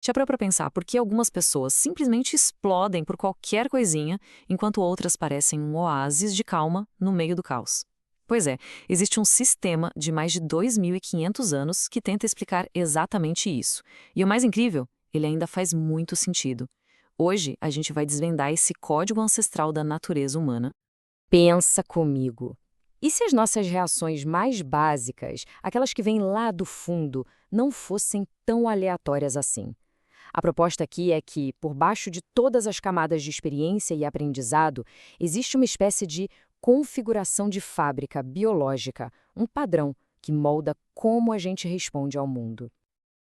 Já parou para pensar por que algumas pessoas simplesmente explodem por qualquer coisinha, enquanto outras parecem um oásis de calma no meio do caos? Pois é, existe um sistema de mais de 2.500 anos que tenta explicar exatamente isso. E o mais incrível, ele ainda faz muito sentido. Hoje, a gente vai desvendar esse código ancestral da natureza humana. Pensa comigo. E se as nossas reações mais básicas, aquelas que vêm lá do fundo, não fossem tão aleatórias assim? A proposta aqui é que, por baixo de todas as camadas de experiência e aprendizado, existe uma espécie de configuração de fábrica biológica, um padrão que molda como a gente responde ao mundo.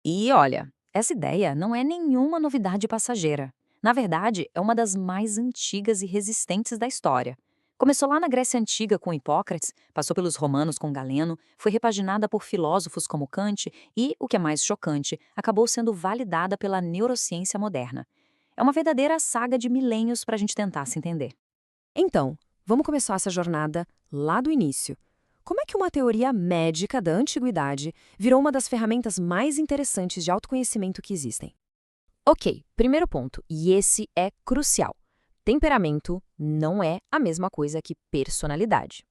E olha, essa ideia não é nenhuma novidade passageira. Na verdade, é uma das mais antigas e resistentes da história. Começou lá na Grécia Antiga com Hipócrates, passou pelos romanos com Galeno, foi repaginada por filósofos como Kant e, o que é mais chocante, acabou sendo validada pela neurociência moderna. É uma verdadeira saga de milênios para a gente tentar se entender. Então, vamos começar essa jornada lá do início. Como é que uma teoria médica da antiguidade virou uma das ferramentas mais interessantes de autoconhecimento que existem? Ok, primeiro ponto, e esse é crucial. Temperamento não é a mesma coisa que personalidade.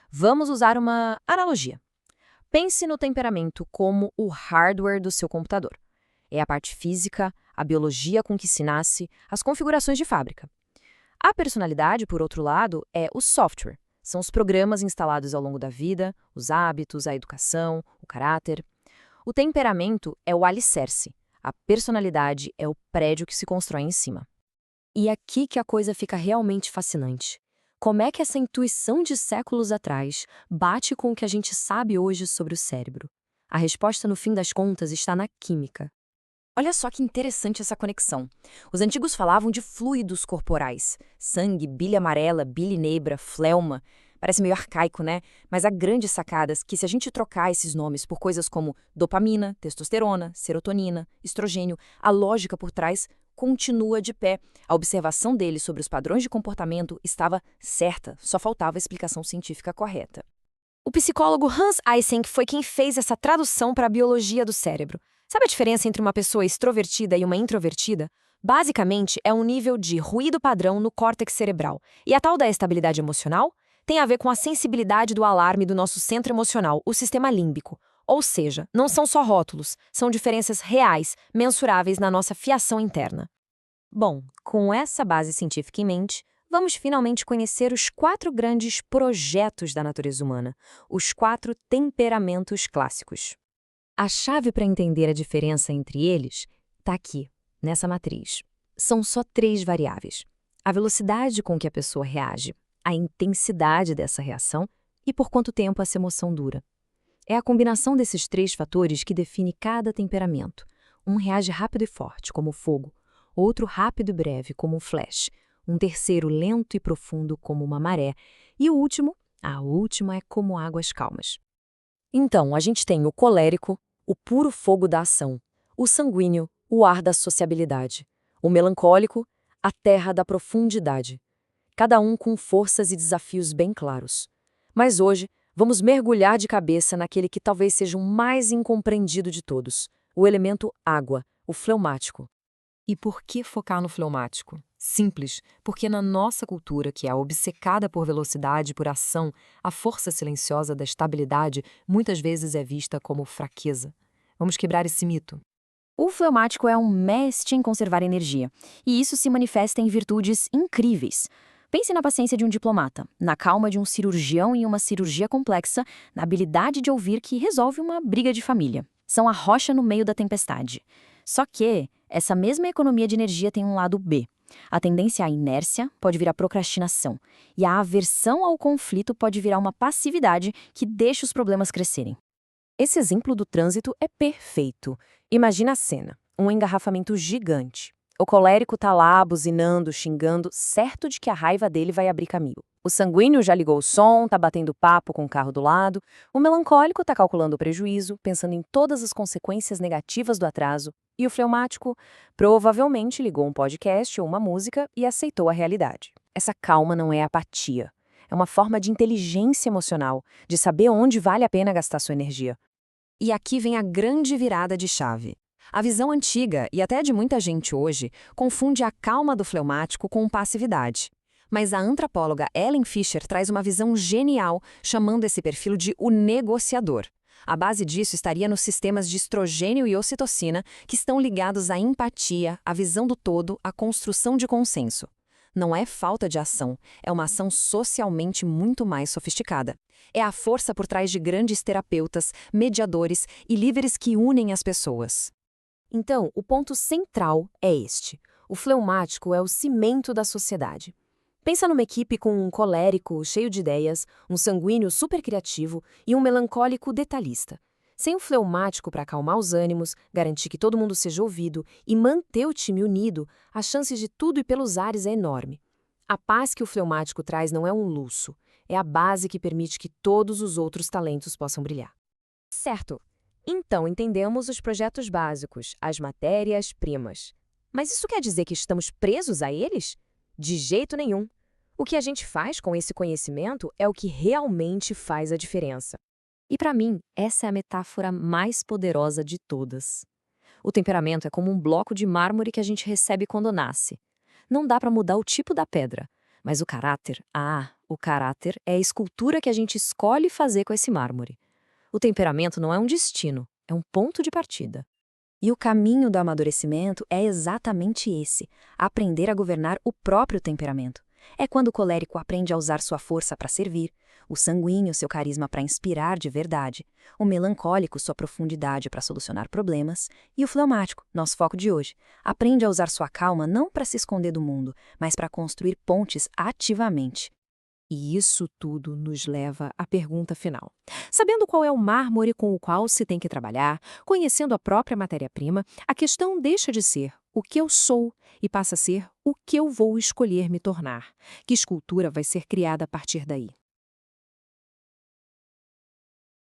Vamos usar uma analogia. Pense no temperamento como o hardware do seu computador. É a parte física, a biologia com que se nasce, as configurações de fábrica. A personalidade, por outro lado, é o software. São os programas instalados ao longo da vida, os hábitos, a educação, o caráter. O temperamento é o alicerce. A personalidade é o prédio que se constrói em cima. E é aqui que a coisa fica realmente fascinante. Como é que essa intuição de séculos atrás bate com o que a gente sabe hoje sobre o cérebro? A resposta, no fim das contas, está na química. Olha só que interessante essa conexão. Os antigos falavam de fluidos corporais. Sangue, bile amarela, bile negra, fleuma. Parece meio arcaico, né? Mas a grande sacada é que se a gente trocar esses nomes por coisas como dopamina, testosterona, serotonina, estrogênio, a lógica por trás continua de pé. A observação dele sobre os padrões de comportamento estava certa, só faltava a explicação científica correta. O psicólogo Hans Eysenck foi quem fez essa tradução para a biologia do cérebro. Sabe a diferença entre uma pessoa extrovertida e uma introvertida? Basicamente, é um nível de ruído padrão no córtex cerebral. E a tal da estabilidade emocional tem a ver com a sensibilidade do alarme do nosso centro emocional, o sistema límbico. Ou seja, não são só rótulos, são diferenças reais, mensuráveis na nossa fiação interna. Bom, com essa base científica em mente, vamos finalmente conhecer os 4 grandes projetos da natureza humana, os 4 temperamentos clássicos. A chave para entender a diferença entre eles está aqui, nessa matriz. São só 3 variáveis: a velocidade com que a pessoa reage, a intensidade dessa reação e por quanto tempo essa emoção dura. É a combinação desses 3 fatores que define cada temperamento. Um reage rápido e forte, como o fogo, outro rápido e breve, como um flash, um terceiro lento e profundo, como uma maré, e o último, a última é como águas calmas. Então, a gente tem o colérico, o puro fogo da ação, o sanguíneo, o ar da sociabilidade, o melancólico, a terra da profundidade, cada um com forças e desafios bem claros. Mas hoje, vamos mergulhar de cabeça naquele que talvez seja o mais incompreendido de todos, o elemento água, o fleumático. E por que focar no fleumático? Simples, porque na nossa cultura, que é obcecada por velocidade e por ação, a força silenciosa da estabilidade muitas vezes é vista como fraqueza. Vamos quebrar esse mito. O fleumático é um mestre em conservar energia, e isso se manifesta em virtudes incríveis. Pense na paciência de um diplomata, na calma de um cirurgião em uma cirurgia complexa, na habilidade de ouvir que resolve uma briga de família. São a rocha no meio da tempestade. Só que essa mesma economia de energia tem um lado B. A tendência à inércia pode virar procrastinação, e a aversão ao conflito pode virar uma passividade que deixa os problemas crescerem. Esse exemplo do trânsito é perfeito. Imagina a cena, um engarrafamento gigante. O colérico tá lá, buzinando, xingando, certo de que a raiva dele vai abrir caminho. O sanguíneo já ligou o som, tá batendo papo com o carro do lado. O melancólico tá calculando o prejuízo, pensando em todas as consequências negativas do atraso. E o fleumático provavelmente ligou um podcast ou uma música e aceitou a realidade. Essa calma não é apatia. É uma forma de inteligência emocional, de saber onde vale a pena gastar sua energia. E aqui vem a grande virada de chave. A visão antiga, e até de muita gente hoje, confunde a calma do fleumático com passividade. Mas a antropóloga Ellen Fisher traz uma visão genial, chamando esse perfil de o negociador. A base disso estaria nos sistemas de estrogênio e ocitocina, que estão ligados à empatia, à visão do todo, à construção de consenso. Não é falta de ação, é uma ação socialmente muito mais sofisticada. É a força por trás de grandes terapeutas, mediadores e líderes que unem as pessoas. Então, o ponto central é este. O fleumático é o cimento da sociedade. Pensa numa equipe com um colérico cheio de ideias, um sanguíneo super criativo e um melancólico detalhista. Sem o fleumático para acalmar os ânimos, garantir que todo mundo seja ouvido e manter o time unido, a chance de tudo ir pelos ares é enorme. A paz que o fleumático traz não é um luxo, é a base que permite que todos os outros talentos possam brilhar. Certo. Então entendemos os projetos básicos, as matérias-primas. Mas isso quer dizer que estamos presos a eles? De jeito nenhum. O que a gente faz com esse conhecimento é o que realmente faz a diferença. E para mim, essa é a metáfora mais poderosa de todas. O temperamento é como um bloco de mármore que a gente recebe quando nasce. Não dá para mudar o tipo da pedra, mas o caráter é a escultura que a gente escolhe fazer com esse mármore. O temperamento não é um destino, é um ponto de partida. E o caminho do amadurecimento é exatamente esse: aprender a governar o próprio temperamento. É quando o colérico aprende a usar sua força para servir, o sanguíneo seu carisma para inspirar de verdade, o melancólico sua profundidade para solucionar problemas, e o fleumático, nosso foco de hoje, aprende a usar sua calma não para se esconder do mundo, mas para construir pontes ativamente. E isso tudo nos leva à pergunta final. Sabendo qual é o mármore com o qual se tem que trabalhar, conhecendo a própria matéria-prima, a questão deixa de ser o que eu sou e passa a ser o que eu vou escolher me tornar. Que escultura vai ser criada a partir daí?